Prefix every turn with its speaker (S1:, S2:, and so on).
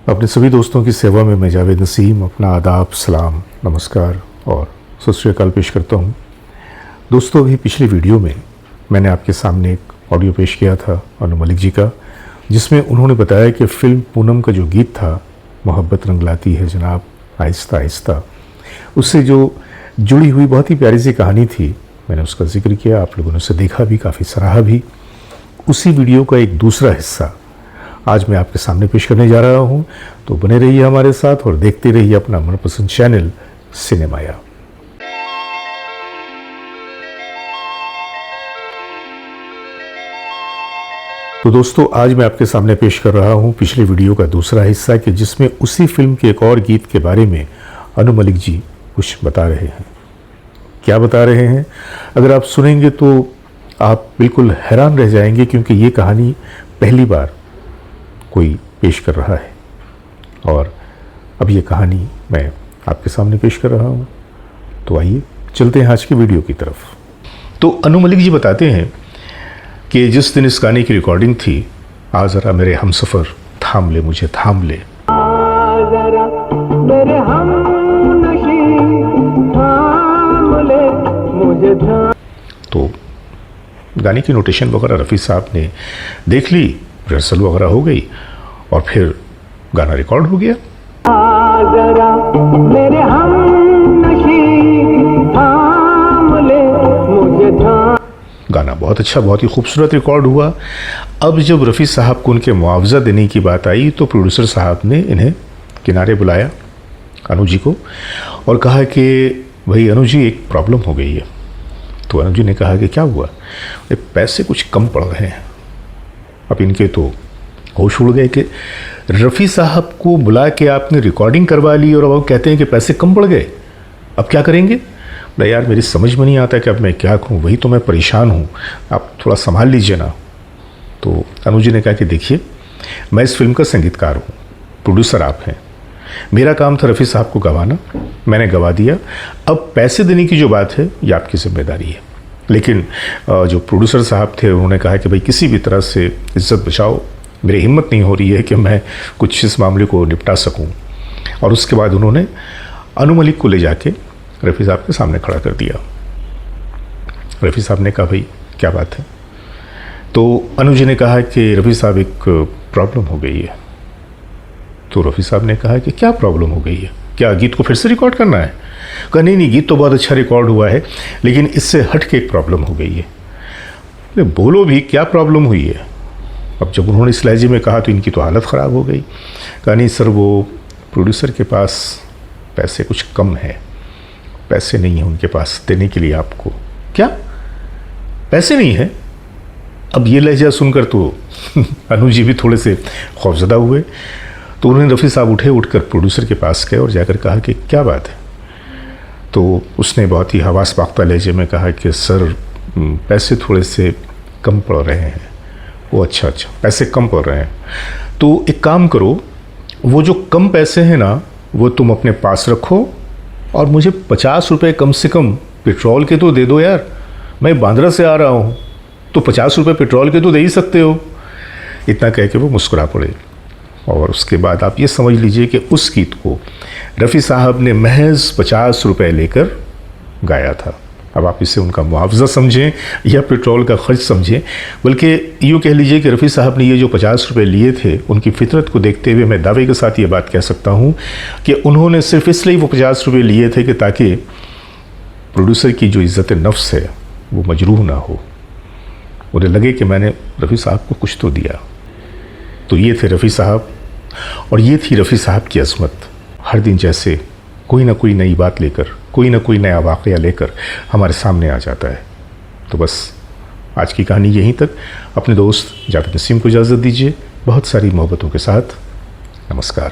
S1: अपने सभी दोस्तों की सेवा में मैं जावेद नसीम अपना आदाब, सलाम, नमस्कार और सत श्री अकाल पेश करता हूँ। दोस्तों, अभी पिछली वीडियो में मैंने आपके सामने एक ऑडियो पेश किया था अनु मलिक जी का, जिसमें उन्होंने बताया कि फ़िल्म पूनम का जो गीत था, मोहब्बत रंग लाती है जनाब आहिस्ता आहिस्ता, उससे जो जुड़ी हुई बहुत ही प्यारी सी कहानी थी, मैंने उसका जिक्र किया। आप लोगों ने उसे देखा भी, काफ़ी सराहा भी। उसी वीडियो का एक दूसरा हिस्सा आज मैं आपके सामने पेश करने जा रहा हूं, तो बने रहिए हमारे साथ और देखते रहिए अपना मनपसंद चैनल सिनेमाया। तो दोस्तों, आज मैं आपके सामने पेश कर रहा हूं पिछले वीडियो का दूसरा हिस्सा कि जिसमें उसी फिल्म के एक और गीत के बारे में अनु मलिक जी कुछ बता रहे हैं। क्या बता रहे हैं, अगर आप सुनेंगे तो आप बिल्कुल हैरान रह जाएंगे, क्योंकि ये कहानी पहली बार कोई पेश कर रहा है और अब ये कहानी मैं आपके सामने पेश कर रहा हूँ। तो आइए चलते हैं आज की वीडियो की तरफ। तो अनु मलिक जी बताते हैं कि जिस दिन इस गाने की रिकॉर्डिंग थी, आ ज़रा मेरे हमसफ़र थाम ले मुझे थाम ले,
S2: ज़रा मेरे हमनशी थाम ले मुझे थाम।
S1: तो गाने की नोटेशन वगैरह रफ़ी साहब ने देख ली, रिहर्सल वगैरह हो गई और फिर गाना रिकॉर्ड हो गया।
S2: ज़रा मेरे हमनशी थाम ले मुझे थाम।
S1: गाना बहुत अच्छा, बहुत ही खूबसूरत रिकॉर्ड हुआ। अब जब रफ़ी साहब को उनके मुआवजा देने की बात आई तो प्रोड्यूसर साहब ने इन्हें किनारे बुलाया, अनु जी को, और कहा कि भाई अनु जी, एक प्रॉब्लम हो गई है। तो अनु जी ने कहा कि क्या हुआ? पैसे कुछ कम पड़ रहे हैं। अब इनके तो होश उड़ गए कि रफ़ी साहब को बुला के आपने रिकॉर्डिंग करवा ली और अब वो कहते हैं कि पैसे कम पड़ गए, अब क्या करेंगे? बोला, यार मेरी समझ में नहीं आता कि अब मैं क्या कहूँ, वही तो मैं परेशान हूँ, आप थोड़ा संभाल लीजिए ना। तो अनु जी ने कहा कि देखिए, मैं इस फिल्म का संगीतकार हूँ, प्रोड्यूसर आप हैं, मेरा काम था रफ़ी साहब को गवाना, मैंने गवा दिया। अब पैसे देने की जो बात है ये आपकी जिम्मेदारी है। लेकिन जो प्रोड्यूसर साहब थे उन्होंने कहा कि भाई किसी भी तरह से इज्जत बचाओ, मेरी हिम्मत नहीं हो रही है कि मैं कुछ इस मामले को निपटा सकूं। और उसके बाद उन्होंने अनु मलिक को ले जाके रफ़ी साहब के सामने खड़ा कर दिया। रफ़ी साहब ने कहा, भाई क्या बात है? तो अनु जी ने कहा कि रफ़ी साहब, एक प्रॉब्लम हो गई है। तो रफ़ी साहब ने कहा कि क्या प्रॉब्लम हो गई है? क्या गीत को फिर से रिकॉर्ड करना है? कहा नहीं, गीत तो बहुत अच्छा रिकॉर्ड हुआ है, लेकिन इससे हट के एक प्रॉब्लम हो गई है। बोलो भी, क्या प्रॉब्लम हुई है? अब जब उन्होंने इस लहजे में कहा तो इनकी तो हालत ख़राब हो गई। कहा नहीं सर, वो प्रोड्यूसर के पास पैसे कुछ कम है, पैसे नहीं है उनके पास देने के लिए आपको। क्या पैसे नहीं है? अब ये लहजा सुनकर तो अनु जी भी थोड़े से खौफजदा हुए। तो उन्होंने रफ़ी साहब उठकर प्रोड्यूसर के पास गए और जाकर कहा कि क्या बात है? तो उसने बहुत ही हवास बाख्ता लहजे में कहा कि सर, पैसे थोड़े से कम पड़ रहे हैं। वो अच्छा, पैसे कम पड़ रहे हैं, तो एक काम करो, वो जो कम पैसे हैं ना, वो तुम अपने पास रखो और मुझे 50 रुपये कम से कम पेट्रोल के तो दे दो यार, मैं बांद्रा से आ रहा हूँ, तो 50 रुपये पेट्रोल के तो दे ही सकते हो। इतना कह के वो मुस्कुरा पड़े। और उसके बाद आप ये समझ लीजिए कि उस गीत को रफ़ी साहब ने महज 50 रुपये लेकर गाया था। अब आप इसे उनका मुआवजा समझें या पेट्रोल का खर्च समझें, बल्कि यूँ कह लीजिए कि रफ़ी साहब ने ये जो 50 रुपये लिए थे, उनकी फितरत को देखते हुए मैं दावे के साथ ये बात कह सकता हूँ कि उन्होंने सिर्फ इसलिए वो 50 रुपये लिए थे कि ताकि प्रोड्यूसर की जो इज़्ज़त नफ्स है वो मजरूह ना हो, उन्हें लगे कि मैंने रफ़ी साहब को कुछ तो दिया। तो ये थे रफ़ी साहब, और ये थी रफ़ी साहब की अज़मत। हर दिन जैसे कोई ना कोई नई बात लेकर, कोई ना कोई नया वाक़या लेकर हमारे सामने आ जाता है। तो बस आज की कहानी यहीं तक। अपने दोस्त जावेद नसीम को इजाज़त दीजिए, बहुत सारी मोहब्बतों के साथ। नमस्कार।